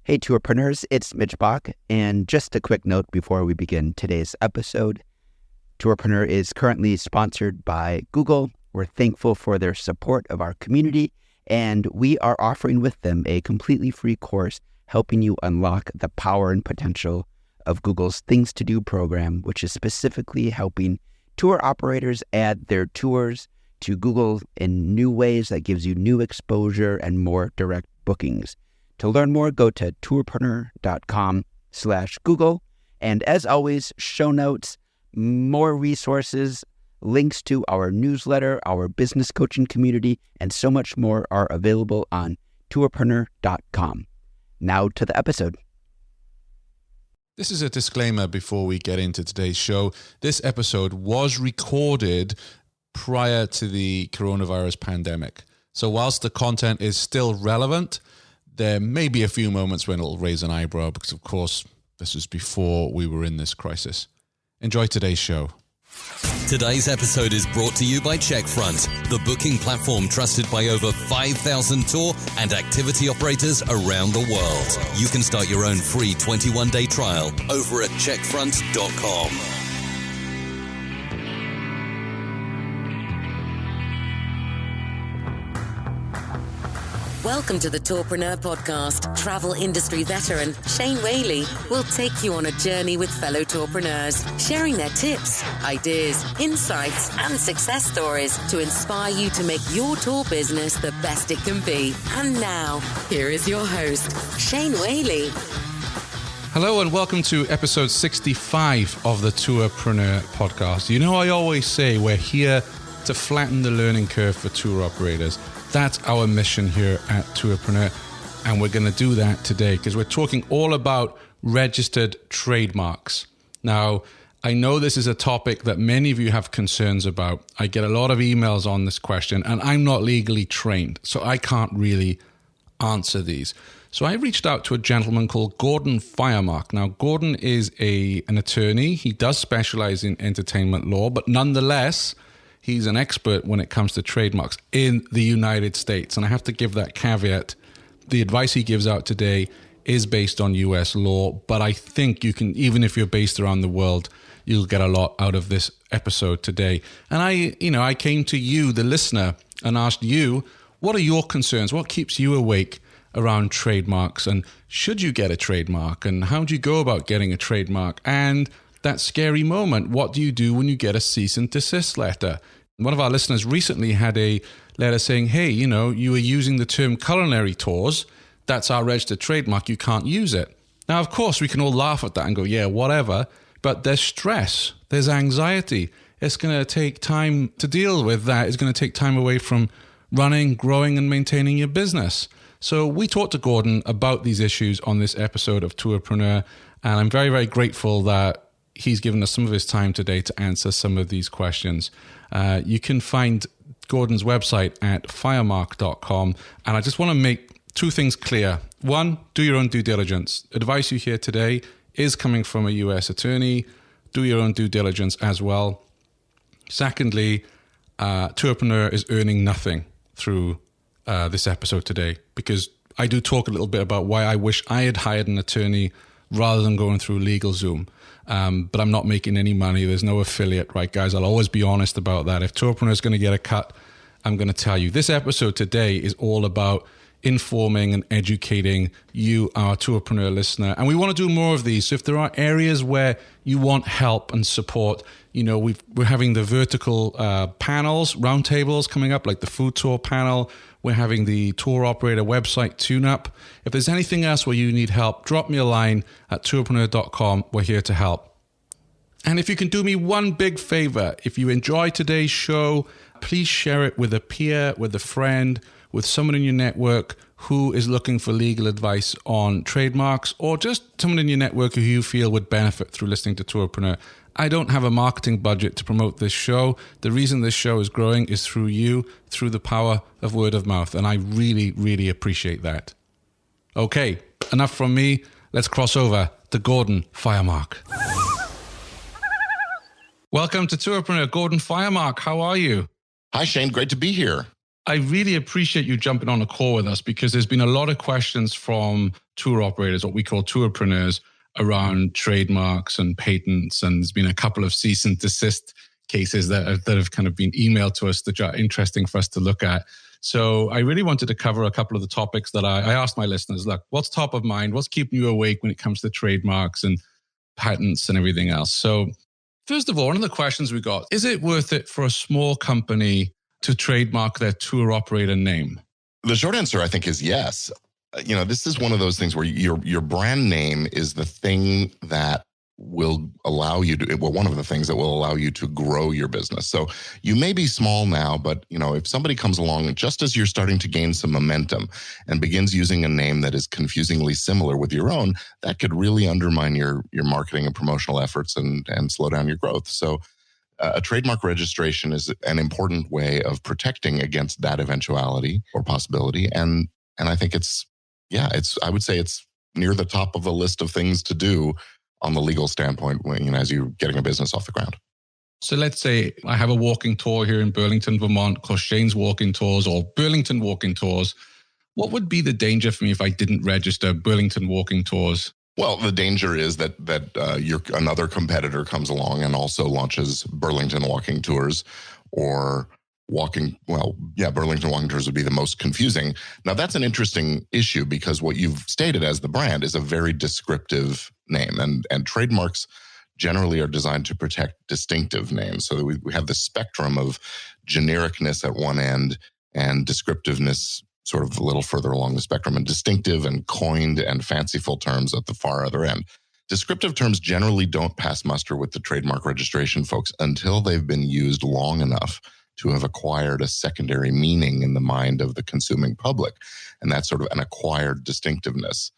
Hey, Tourpreneurs, it's Mitch Bach, and just a quick note before we begin today's episode. Tourpreneur is currently sponsored by Google. We're thankful for their support of our community, and we are offering with them a completely free course helping you unlock the power and potential of Google's Things to Do program, which is specifically helping tour operators add their tours to Google in new ways that gives you new exposure and more direct bookings. To learn more, go to tourpreneur.com/Google. And as always, show notes, more resources, links to our newsletter, our business coaching community, and so much more are available on tourpreneur.com. Now to the episode. This is a disclaimer before we get into today's show. This episode was recorded prior to the coronavirus pandemic. So whilst the content is still relevant, there may be a few moments when it'll raise an eyebrow because, of course, this was before we were in this crisis. Enjoy today's show. Today's episode is brought to you by Checkfront, the booking platform trusted by over 5,000 tour and activity operators around the world. You can start your own free 21-day trial over at checkfront.com. Welcome to the Tourpreneur podcast. Travel industry veteran Shane Whaley will take you on a journey with fellow tourpreneurs, sharing their tips, ideas, insights, and success stories to inspire you to make your tour business the best it can be. And now, here is your host, Shane Whaley. Hello and welcome to episode 65 of the Tourpreneur podcast. You know, I always say we're here to flatten the learning curve for tour operators. That's our mission here at Tourpreneur, and we're going to do that today because we're talking all about registered trademarks. Now, I know this is a topic that many of you have concerns about. I get a lot of emails on this question, and I'm not legally trained, so I can't really answer these. So I reached out to a gentleman called Gordon Firemark. Now, Gordon is an attorney. He does specialize in entertainment law, but nonetheless, he's an expert when it comes to trademarks in the United States. And I have to give that caveat. The advice he gives out today is based on US law, but I think you can, even if you're based around the world, you'll get a lot out of this episode today. And I came to you, the listener, and asked you, what are your concerns? What keeps you awake around trademarks? And should you get a trademark? And how do you go about getting a trademark? And that scary moment, what do you do when you get a cease and desist letter? One of our listeners recently had a letter saying, hey, you were using the term culinary tours. That's our registered trademark. You can't use it. Now, of course, we can all laugh at that and go, yeah, whatever. But there's stress. There's anxiety. It's going to take time to deal with that. It's going to take time away from running, growing, and maintaining your business. So we talked to Gordon about these issues on this episode of Tourpreneur. And I'm very, very grateful that he's given us some of his time today to answer some of these questions. You can find Gordon's website at firemark.com. And I just want to make two things clear. One, do your own due diligence. Advice you hear today is coming from a US attorney. Do your own due diligence as well. Secondly, Tourpreneur is earning nothing through this episode today, because I do talk a little bit about why I wish I had hired an attorney rather than going through LegalZoom. But I'm not making any money. There's no affiliate, right, guys? I'll always be honest about that. If Tourpreneur is going to get a cut, I'm going to tell you. This episode today is all about informing and educating you, our Tourpreneur listener. And we want to do more of these. So if there are areas where you want help and support, we're having the vertical panels, roundtables coming up, like the food tour panel. We're having the tour operator website tune-up. If there's anything else where you need help, drop me a line at tourpreneur.com. We're here to help. And if you can do me one big favor, if you enjoy today's show, please share it with a peer, with a friend, with someone in your network who is looking for legal advice on trademarks, or just someone in your network who you feel would benefit through listening to Tourpreneur. I don't have a marketing budget to promote this show. The reason this show is growing is through you, through the power of word of mouth. And I really, really appreciate that. Okay, enough from me. Let's cross over to Gordon Firemark. Welcome to Tourpreneur, Gordon Firemark. How are you? Hi, Shane. Great to be here. I really appreciate you jumping on a call with us because there's been a lot of questions from tour operators, what we call tourpreneurs, around trademarks and patents. And there's been a couple of cease and desist cases that have kind of been emailed to us that are interesting for us to look at. So I really wanted to cover a couple of the topics that I asked my listeners, look, what's top of mind? What's keeping you awake when it comes to trademarks and patents and everything else? So first of all, one of the questions we got, is it worth it for a small company to trademark their tour operator name? The short answer, I think, is yes. This is one of those things where your brand name is the thing that will allow you to, one of the things that will allow you to grow your business. So you may be small now, but if somebody comes along just as you're starting to gain some momentum and begins using a name that is confusingly similar with your own, that could really undermine your marketing and promotional efforts and slow down your growth. So a trademark registration is an important way of protecting against that eventuality or possibility. And I think I would say it's near the top of the list of things to do on the legal standpoint when, as you're getting a business off the ground. So let's say I have a walking tour here in Burlington, Vermont, called Shane's Walking Tours or Burlington Walking Tours. What would be the danger for me if I didn't register Burlington Walking Tours? Well, the danger is that another competitor comes along and also launches Burlington Walking Tours or Burlington Walking Tours would be the most confusing. Now, that's an interesting issue because what you've stated as the brand is a very descriptive name, and trademarks generally are designed to protect distinctive names. So we have the spectrum of genericness at one end and descriptiveness sort of a little further along the spectrum, and distinctive and coined and fanciful terms at the far other end. Descriptive terms generally don't pass muster with the trademark registration folks until they've been used long enough to have acquired a secondary meaning in the mind of the consuming public. And that's sort of an acquired distinctiveness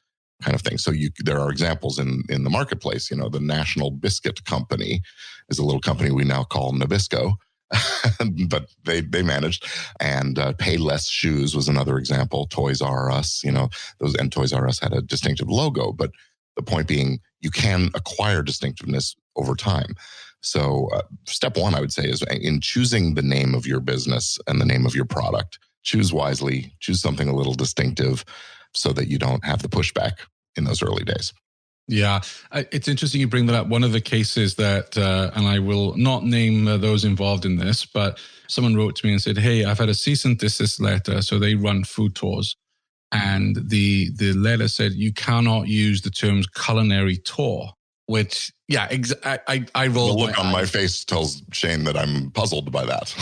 kind of thing. So there are examples in the marketplace. The National Biscuit Company is a little company we now call Nabisco, but they managed. And Payless Shoes was another example. Toys R Us, and Toys R Us had a distinctive logo. But the point being, you can acquire distinctiveness over time. So step one, I would say, is in choosing the name of your business and the name of your product, choose wisely, choose something a little distinctive so that you don't have the pushback in those early days. Yeah, it's interesting you bring that up. One of the cases that, and I will not name those involved in this, but someone wrote to me and said, hey, I've had a cease and desist letter. So they run food tours. And the letter said, you cannot use the terms culinary tour. Which, I roll. The look on my face tells Shane that I'm puzzled by that.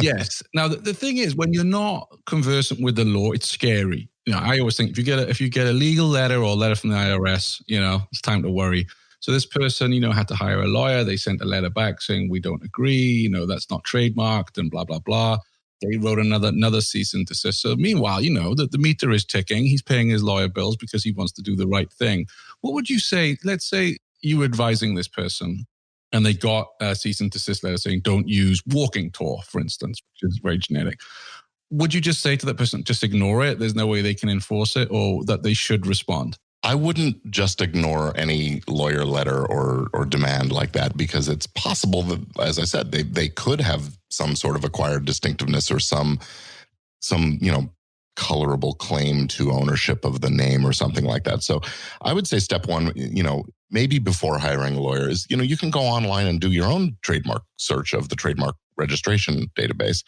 Yes. Now, the thing is, when you're not conversant with the law, it's scary. I always think if you get a legal letter or a letter from the IRS, it's time to worry. So this person, had to hire a lawyer. They sent a letter back saying, we don't agree, that's not trademarked and blah, blah, blah. They wrote another cease and desist. So meanwhile, the meter is ticking. He's paying his lawyer bills because he wants to do the right thing. What would you say? Let's say you were advising this person and they got a cease and desist letter saying, don't use walking tour, for instance, which is very generic. Would you just say to that person, just ignore it? There's no way they can enforce it, or that they should respond? I wouldn't just ignore any lawyer letter or demand like that, because it's possible that, as I said, they could have some sort of acquired distinctiveness or some colorable claim to ownership of the name or something like that. So I would say step one, maybe before hiring a lawyer is, you can go online and do your own trademark search of the trademark registration database.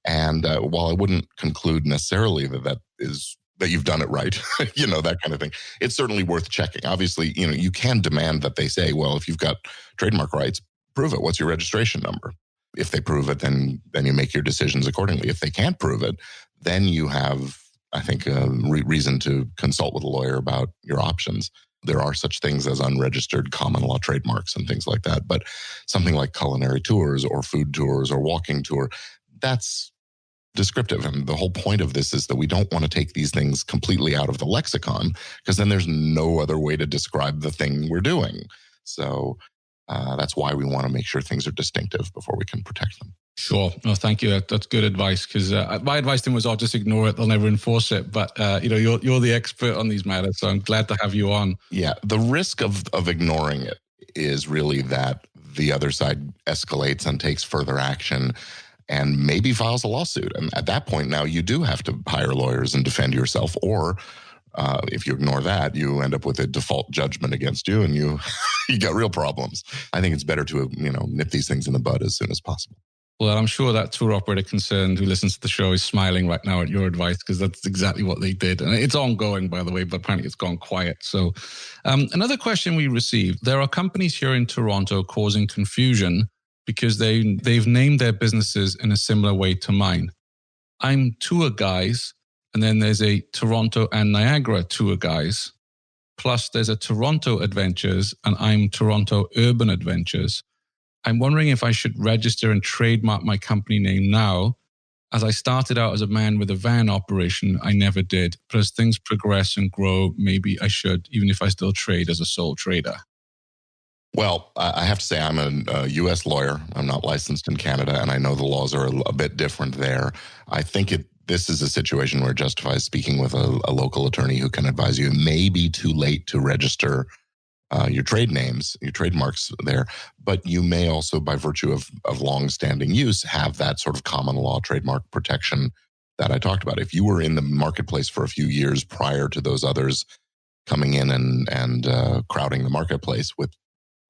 And while I wouldn't conclude necessarily that you've done it right, that kind of thing, it's certainly worth checking. Obviously, you can demand that they say, well, if you've got trademark rights, prove it. What's your registration number? If they prove it, then you make your decisions accordingly. If they can't prove it, then you have, I think, a reason to consult with a lawyer about your options. There are such things as unregistered common law trademarks and things like that. But something like culinary tours or food tours or walking tour, that's descriptive. And the whole point of this is that we don't want to take these things completely out of the lexicon, because then there's no other way to describe the thing we're doing. So that's why we want to make sure things are distinctive before we can protect them. Sure. No, thank you. That's good advice, because my advice to him was, I'll just ignore it. They'll never enforce it. But, you're the expert on these matters, so I'm glad to have you on. Yeah. The risk of ignoring it is really that the other side escalates and takes further action. and maybe files a lawsuit. And at that point, now you do have to hire lawyers and defend yourself. Or if you ignore that, you end up with a default judgment against you, and you got real problems. I think it's better to nip these things in the bud as soon as possible. Well, I'm sure that tour operator concerned who listens to the show is smiling right now at your advice, because that's exactly what they did. And it's ongoing, by the way, but apparently it's gone quiet. So another question we received, there are companies here in Toronto causing confusion because they've named their businesses in a similar way to mine. I'm Tour Guys, and then there's a Toronto and Niagara Tour Guys. Plus there's a Toronto Adventures, and I'm Toronto Urban Adventures. I'm wondering if I should register and trademark my company name now. As I started out as a man with a van operation, I never did. But as things progress and grow, maybe I should, even if I still trade as a sole trader. Well, I have to say I'm a U.S. lawyer. I'm not licensed in Canada, and I know the laws are a bit different there. I think this is a situation where it justifies speaking with a local attorney who can advise you. It may be too late to register your trade names, your trademarks there, but you may also, by virtue of long-standing use, have that sort of common law trademark protection that I talked about. If you were in the marketplace for a few years prior to those others coming in and crowding the marketplace with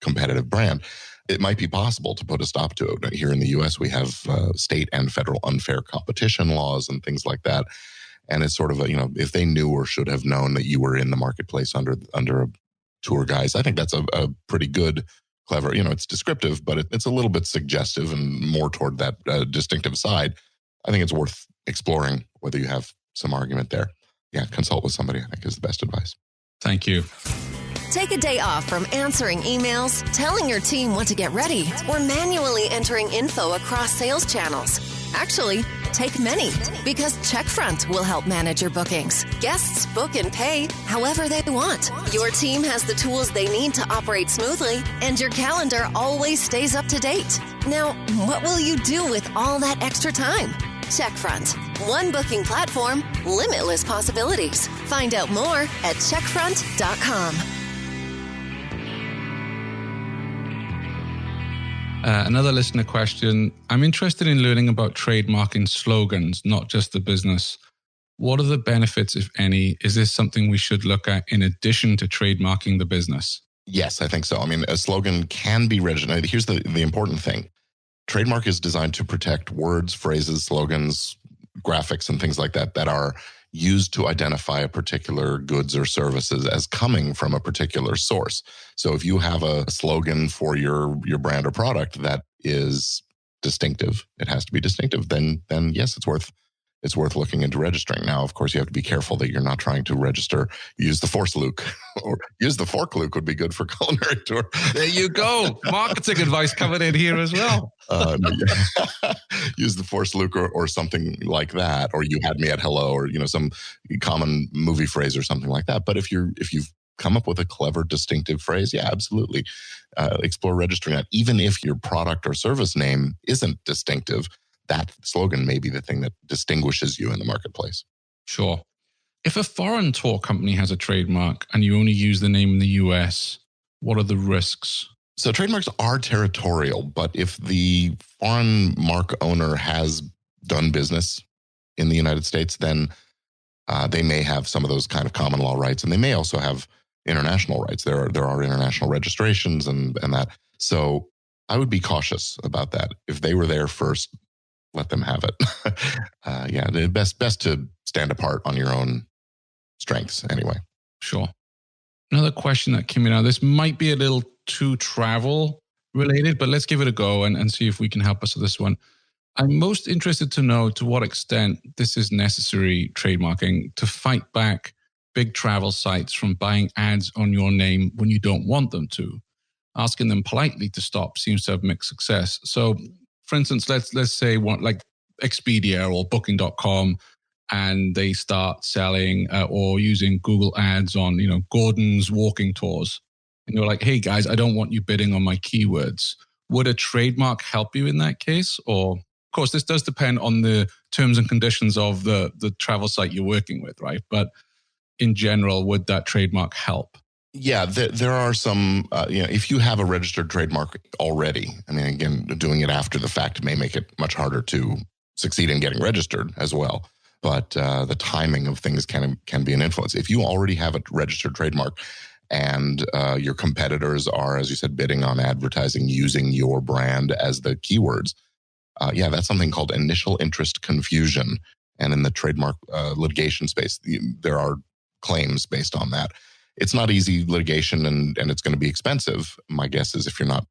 competitive brand, it might be possible to put a stop to it. Here in the U.S., we have state and federal unfair competition laws and things like that. And it's sort of if they knew or should have known that you were in the marketplace under a Tour Guys, I think that's a pretty good, clever, it's descriptive, but it's a little bit suggestive and more toward that distinctive side. I think it's worth exploring whether you have some argument there. Yeah, consult with somebody, I think, is the best advice. Thank you. Take a day off from answering emails, telling your team what to get ready, or manually entering info across sales channels. Actually, take many, because Checkfront will help manage your bookings. Guests book and pay however they want. Your team has the tools they need to operate smoothly, and your calendar always stays up to date. Now, what will you do with all that extra time? Checkfront. One booking platform, limitless possibilities. Find out more at checkfront.com. Another listener question. I'm interested in learning about trademarking slogans, not just the business. What are the benefits, if any? Is this something we should look at in addition to trademarking the business? Yes, I think so. I mean, a slogan can be registered. Here's the important thing. Trademark is designed to protect words, phrases, slogans, graphics, and things like that are used to identify a particular goods or services as coming from a particular source. So if you have a slogan for your brand or product that is distinctive, it has to be distinctive, then yes, it's worth looking into registering. Now, of course, you have to be careful that you're not trying to register, use the Force Luke, or use the Fork Luke would be good for culinary tour. There you go. Marketing advice coming in here as well. Use the Force Luke or something like that, or you had me at hello, or some common movie phrase or something like that. But if you've come up with a clever, distinctive phrase, yeah, absolutely. Explore registering that. Even if your product or service name isn't distinctive, that slogan may be the thing that distinguishes you in the marketplace. Sure. If a foreign tour company has a trademark and you only use the name in the US, what are the risks? So trademarks are territorial, but if the foreign mark owner has done business in the United States, then they may have some of those kind of common law rights, and they may also have international rights. There are international registrations and that. So I would be cautious about that. If they were there first, let them have it. Best to stand apart on your own strengths anyway. Sure. Another question that came in now, this might be a little too travel related, but let's give it a go and see if we can help us with this one. I'm most interested to know to what extent this is necessary, trademarking, to fight back big travel sites from buying ads on your name when you don't want them to. Asking them politely to stop seems to have mixed success. So, for instance, let's say one like Expedia or Booking.com, and they start selling or using Google ads on, Gordon's walking tours. And you're like, hey guys, I don't want you bidding on my keywords. Would a trademark help you in that case? Or, of course, this does depend on the terms and conditions of the travel site you're working with, right? But in general, would that trademark help? Yeah, there are some, if you have a registered trademark already, I mean, again, doing it after the fact may make it much harder to succeed in getting registered as well. But the timing of things can be an influence. If you already have a registered trademark and your competitors are, as you said, bidding on advertising using your brand as the keywords, that's something called initial interest confusion. And in the trademark litigation space, there are claims based on that. It's not easy litigation and it's going to be expensive. My guess is if you're not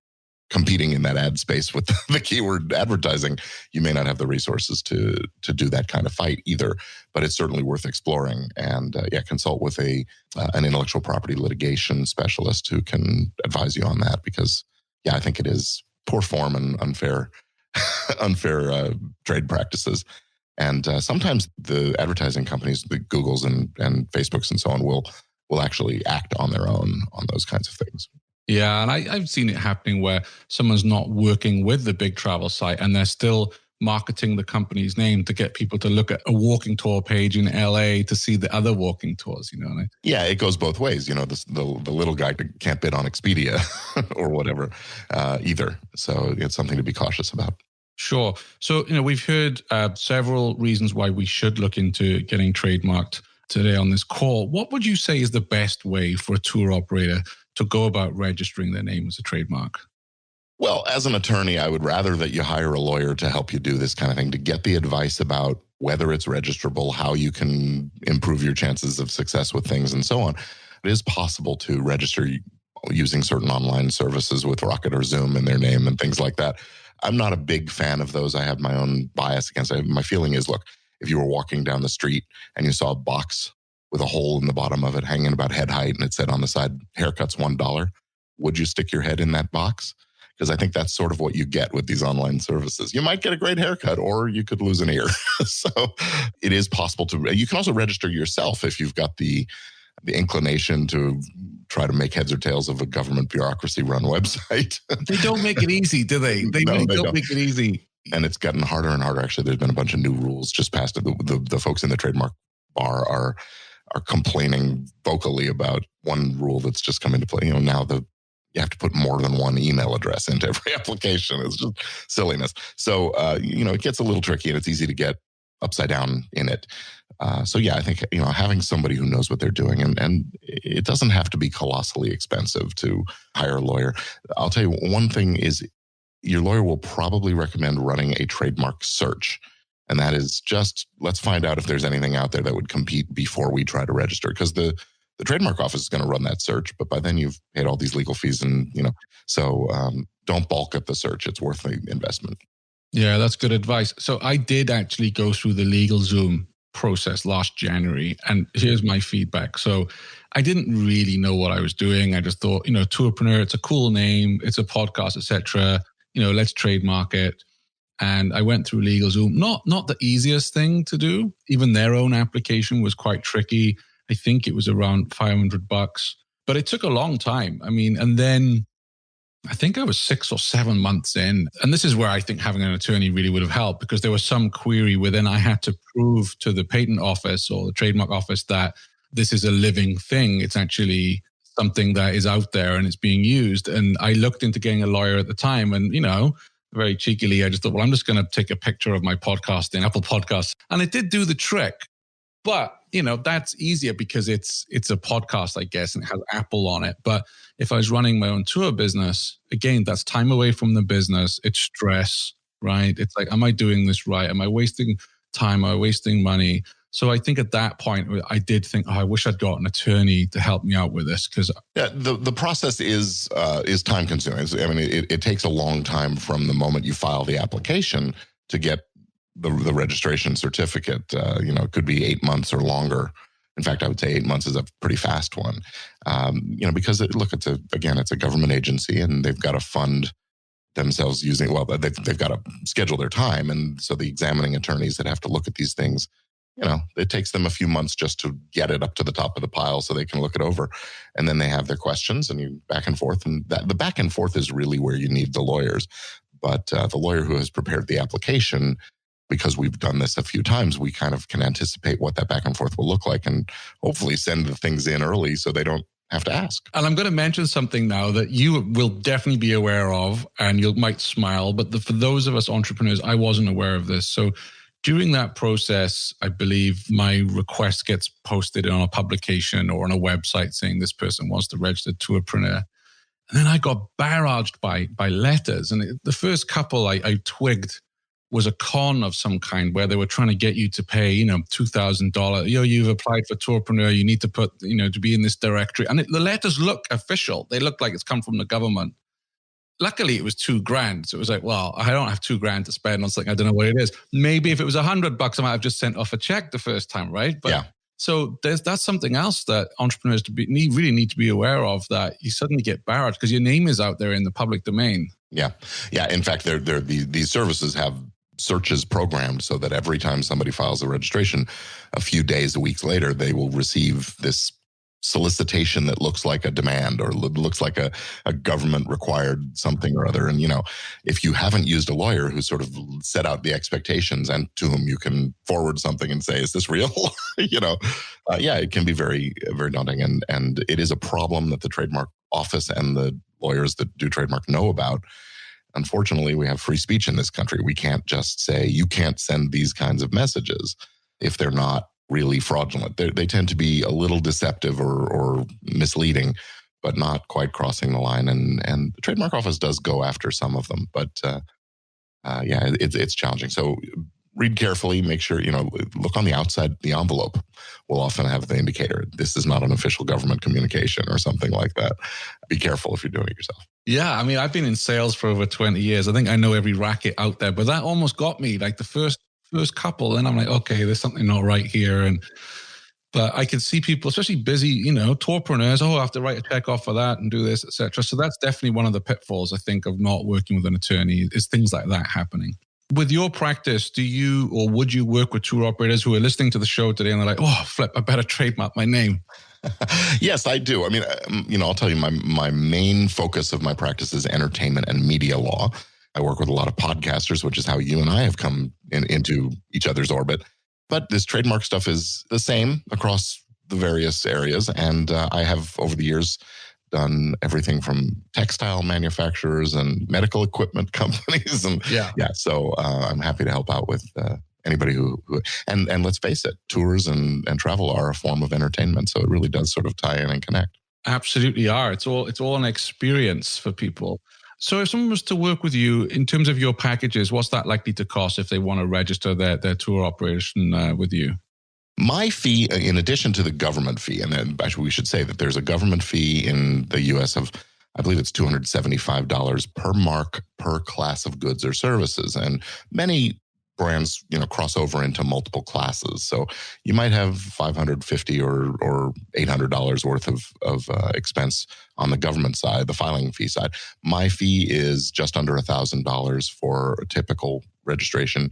competing in that ad space with the keyword advertising, you may not have the resources to do that kind of fight either. But it's certainly worth exploring. And consult with an intellectual property litigation specialist who can advise you on that, because I think it is poor form and unfair trade practices. And sometimes the advertising companies, the Googles and Facebooks and so on, will actually act on their own on those kinds of things. Yeah, and I've seen it happening where someone's not working with the big travel site and they're still marketing the company's name to get people to look at a walking tour page in LA to see the other walking tours, Yeah, it goes both ways. The little guy can't bid on Expedia or whatever either. So it's something to be cautious about. Sure. So, we've heard several reasons why we should look into getting trademarked today on this call. What would you say is the best way for a tour operator to go about registering their name as a trademark? Well, as an attorney, I would rather that you hire a lawyer to help you do this kind of thing, to get the advice about whether it's registrable, how you can improve your chances of success with things, and so on. It is possible to register using certain online services with Rocket or Zoom in their name and things like that. I'm not a big fan of those. I have my own bias against it. My feeling is, look, if you were walking down the street and you saw a box with a hole in the bottom of it hanging about head height and it said on the side, haircuts $1, would you stick your head in that box? Because I think that's sort of what you get with these online services. You might get a great haircut or you could lose an ear. So it is possible you can also register yourself if you've got the inclination to try to make heads or tails of a government bureaucracy-run website. They don't make it easy, do they? They don't make it easy. And it's gotten harder and harder. Actually, there's been a bunch of new rules just passed. The folks in the trademark bar are complaining vocally about one rule that's just come into play. Now you have to put more than one email address into every application. It's just silliness. So, it gets a little tricky and it's easy to get upside down in it. I think, having somebody who knows what they're doing, and it doesn't have to be colossally expensive to hire a lawyer. I'll tell you, one thing is your lawyer will probably recommend running a trademark search. And that is just, let's find out if there's anything out there that would compete before we try to register. Because the trademark office is going to run that search, but by then you've paid all these legal fees so don't bulk up the search. It's worth the investment. Yeah, that's good advice. So I did actually go through the LegalZoom process last January, and here's my feedback. So I didn't really know what I was doing. I just thought, Tourpreneur, it's a cool name, it's a podcast, etc. Let's trademark it. And I went through LegalZoom. Not the easiest thing to do. Even their own application was quite tricky. I think it was around $500, but it took a long time. And then I think I was 6 or 7 months in. And this is where I think having an attorney really would have helped, because there was some query where then I had to prove to the patent office or the trademark office that this is a living thing. It's actually something that is out there and it's being used. And I looked into getting a lawyer at the time and, very cheekily, I just thought, well, I'm just going to take a picture of my podcast in Apple Podcasts. And it did do the trick. But, that's easier because it's a podcast, I guess, and it has Apple on it. But if I was running my own tour business, again, that's time away from the business. It's stress, right? It's like, am I doing this right? Am I wasting time? Am I wasting money? So I think at that point, I did think, I wish I'd got an attorney to help me out with this. Because the process is time consuming. It takes a long time from the moment you file the application to get the registration certificate. It could be 8 months or longer. In fact, I would say 8 months is a pretty fast one. Because it's a government agency and they've got to fund themselves they've got to schedule their time. And so the examining attorneys that have to look at these things, it takes them a few months just to get it up to the top of the pile so they can look it over. And then they have their questions and you back and forth. And the back and forth is really where you need the lawyers. But the lawyer who has prepared the application, because we've done this a few times, we kind of can anticipate what that back and forth will look like and hopefully send the things in early so they don't have to ask. And I'm going to mention something now that you will definitely be aware of, and you might smile, but for those of us entrepreneurs, I wasn't aware of this. So during that process, I believe my request gets posted on a publication or on a website saying this person wants to register tourpreneur. And then I got barraged by letters. And the first couple I twigged was a con of some kind where they were trying to get you to pay, $2,000. You've applied for tourpreneur. You need to put, to be in this directory. And the letters look official. They look like it's come from the government. Luckily, it was $2,000. So it was like, well, I don't have $2,000 to spend on something. I don't know what it is. Maybe if it was $100, I might have just sent off a check the first time, right? But yeah. So that's something else that entrepreneurs really need to be aware of, that you suddenly get barraged because your name is out there in the public domain. Yeah. In fact, these services have searches programmed so that every time somebody files a registration, a few days, weeks later, they will receive this solicitation that looks like a demand or looks like a government required something or other. And, if you haven't used a lawyer who sort of set out the expectations and to whom you can forward something and say, is this real? It can be very, very daunting. And it is a problem that the trademark office and the lawyers that do trademark know about. Unfortunately, we have free speech in this country. We can't just say, you can't send these kinds of messages if they're not really fraudulent. They tend to be a little deceptive or misleading, but not quite crossing the line. And the trademark office does go after some of them, but it's challenging. So read carefully, make sure, look on the outside. The envelope will often have the indicator. This is not an official government communication or something like that. Be careful if you're doing it yourself. Yeah, I mean, I've been in sales for over 20 years. I think I know every racket out there, but that almost got me. Like the first couple, and I'm like, okay, there's something not right here. But I could see people, especially busy, tourpreneurs, I have to write a check off for that and do this, etc. So that's definitely one of the pitfalls, I think, of not working with an attorney, is things like that happening. With your practice, would you work with tour operators who are listening to the show today and they're like, oh, flip, I better trademark my name? Yes, I do. I mean, I'll tell you, my main focus of my practice is entertainment and media law. I work with a lot of podcasters, which is how you and I have come into each other's orbit. But this trademark stuff is the same across the various areas. And I have, over the years, done everything from textile manufacturers and medical equipment companies. And so I'm happy to help out with anybody who and let's face it, tours and travel are a form of entertainment. So it really does sort of tie in and connect. Absolutely are. It's all an experience for people. So if someone was to work with you in terms of your packages, what's that likely to cost if they want to register their tour operation with you? My fee, in addition to the government fee, and then actually we should say that there's a government fee in the U.S. of, I believe it's $275 per mark per class of goods or services. And many brands, cross over into multiple classes. So you might have $550 or $800 worth of expense on the government side, the filing fee side. My fee is just under $1,000 for a typical registration.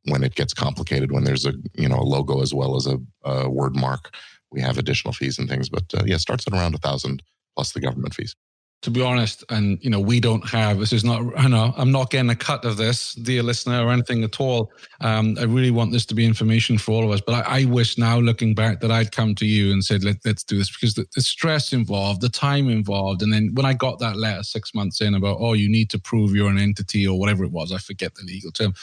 When it gets complicated, when there's a logo as well as a word mark, we have additional fees and things. But it starts at around $1,000 plus the government fees. To be honest, and we don't have, this is not, I'm not getting a cut of this, dear listener, or anything at all. I really want this to be information for all of us. But I wish now, looking back, that I'd come to you and said, let's do this, because the stress involved, the time involved. And then when I got that letter 6 months in about, you need to prove you're an entity or whatever it was, I forget the legal term.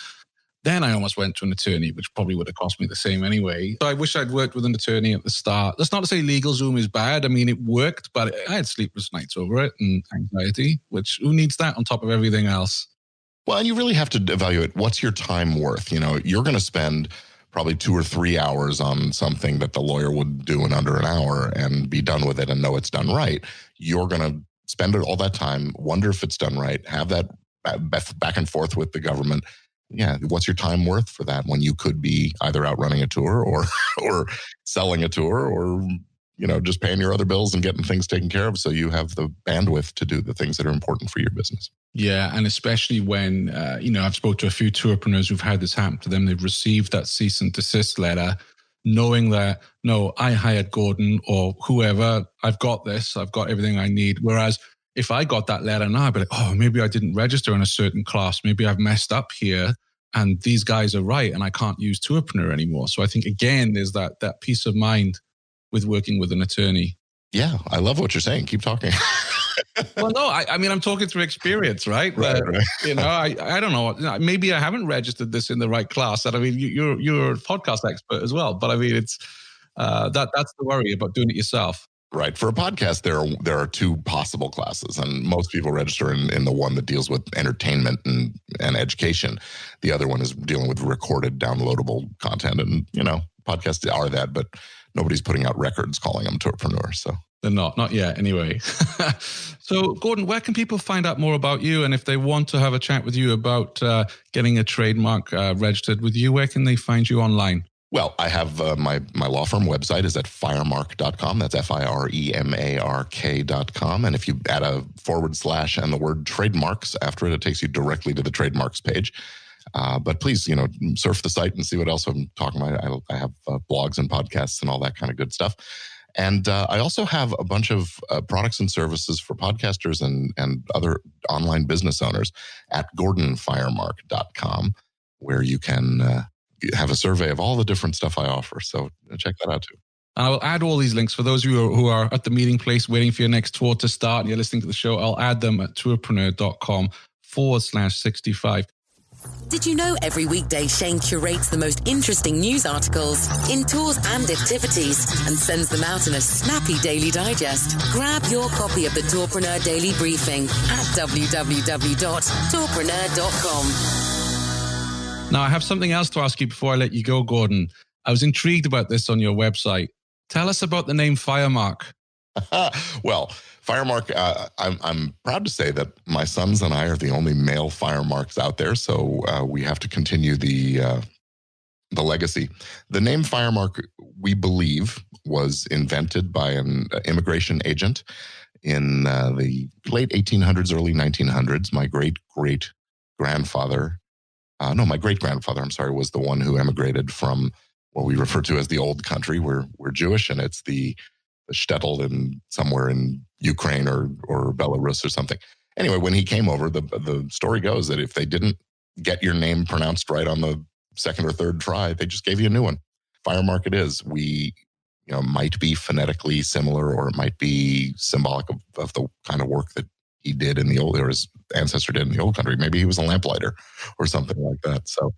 Then I almost went to an attorney, which probably would have cost me the same anyway. So I wish I'd worked with an attorney at the start. That's not to say LegalZoom is bad. I mean, it worked, but I had sleepless nights over it and anxiety, which who needs that on top of everything else? Well, and you really have to evaluate what's your time worth. You're going to spend probably 2 or 3 hours on something that the lawyer would do in under an hour and be done with it and know it's done right. You're going to spend all that time, wonder if it's done right, have that back and forth with the government. Yeah, what's your time worth for that when you could be either out running a tour or selling a tour or, just paying your other bills and getting things taken care of so you have the bandwidth to do the things that are important for your business. Yeah, and especially when, I've spoke to a few tourpreneurs who've had this happen to them. They've received that cease and desist letter knowing that, no, I hired Gordon or whoever, I've got this, I've got everything I need. Whereas if I got that letter now, I'd be like, maybe I didn't register in a certain class. Maybe I've messed up here and these guys are right and I can't use tourpreneur anymore. So I think, again, there's that peace of mind with working with an attorney. Yeah, I love what you're saying. Keep talking. Well, no, I mean, I'm talking through experience, right? Right. You know, I don't know. Maybe I haven't registered this in the right class. And I mean, you're a podcast expert as well. But I mean, it's that's the worry about doing it yourself. Right. For a podcast, there are two possible classes, and most people register in the one that deals with entertainment and education. The other one is dealing with recorded, downloadable content. And, you know, podcasts are that, but nobody's putting out records calling them tourpreneurs. So they're not yet anyway. So, Gordon, where can people find out more about you? And if they want to have a chat with you about getting a trademark registered with you, where can they find you online? Well, I have my law firm website is at firemark.com. That's firemark.com. And if you add a / and the word trademarks after it, it takes you directly to the trademarks page. But please, you know, surf the site and see what else I'm talking about. I have blogs and podcasts and all that kind of good stuff. And I also have a bunch of products and services for podcasters and other online business owners at gordonfiremark.com, where you can have a survey of all the different stuff I offer. So check that out too. And I will add all these links for those of you who are at the meeting place waiting for your next tour to start and you're listening to the show. I'll add them at tourpreneur.com/65. Did you know every weekday Shane curates the most interesting news articles in tours and activities and sends them out in a snappy daily digest? Grab your copy of the Tourpreneur Daily Briefing at www.tourpreneur.com. Now, I have something else to ask you before I let you go, Gordon. I was intrigued about this on your website. Tell us about the name Firemark. Well, Firemark, I'm proud to say that my sons and I are the only male Firemarks out there, so we have to continue the legacy. The name Firemark, we believe, was invented by an immigration agent in the late 1800s, early 1900s. My great-grandfather, was the one who emigrated from what we refer to as the old country. We're Jewish, and it's the shtetl in somewhere in Ukraine or Belarus or something. Anyway, when he came over, the story goes that if they didn't get your name pronounced right on the second or third try, they just gave you a new one. Firemark it is. We, you know, might be phonetically similar, or it might be symbolic of the kind of work that he did in the old, or his ancestor did in the old country. Maybe he was a lamplighter or something like that. So,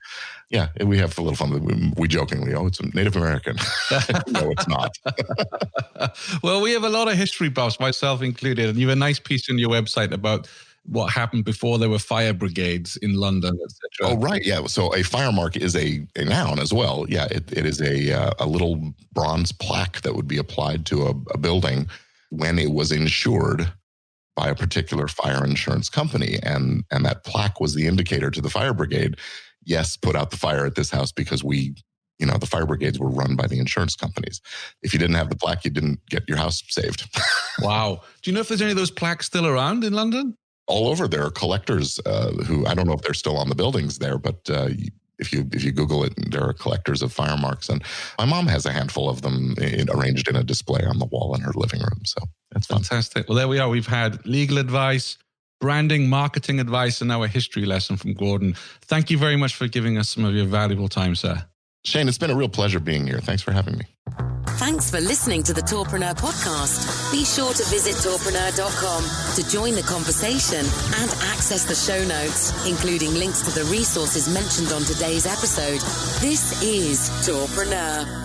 yeah, we have a little fun. We jokingly, it's a Native American. No, it's not. Well, we have a lot of history buffs, myself included, and you have a nice piece on your website about what happened before there were fire brigades in London, etc. Oh, right. Yeah. So a firemark is a noun as well. Yeah. It is a little bronze plaque that would be applied to a building when it was insured by a particular fire insurance company. And that plaque was the indicator to the fire brigade. Yes, put out the fire at this house because the fire brigades were run by the insurance companies. If you didn't have the plaque, you didn't get your house saved. Wow. Do you know if there's any of those plaques still around in London? All over. There are collectors who, I don't know if they're still on the buildings there, but if you Google it, there are collectors of firemarks. And my mom has a handful of them arranged in a display on the wall in her living room. So that's fun. Fantastic. Well, there we are. We've had legal advice, branding, marketing advice, and now a history lesson from Gordon. Thank you very much for giving us some of your valuable time, sir. Shane, it's been a real pleasure being here. Thanks for having me. Thanks for listening to the Tourpreneur podcast. Be sure to visit tourpreneur.com to join the conversation and access the show notes, including links to the resources mentioned on today's episode. This is Tourpreneur.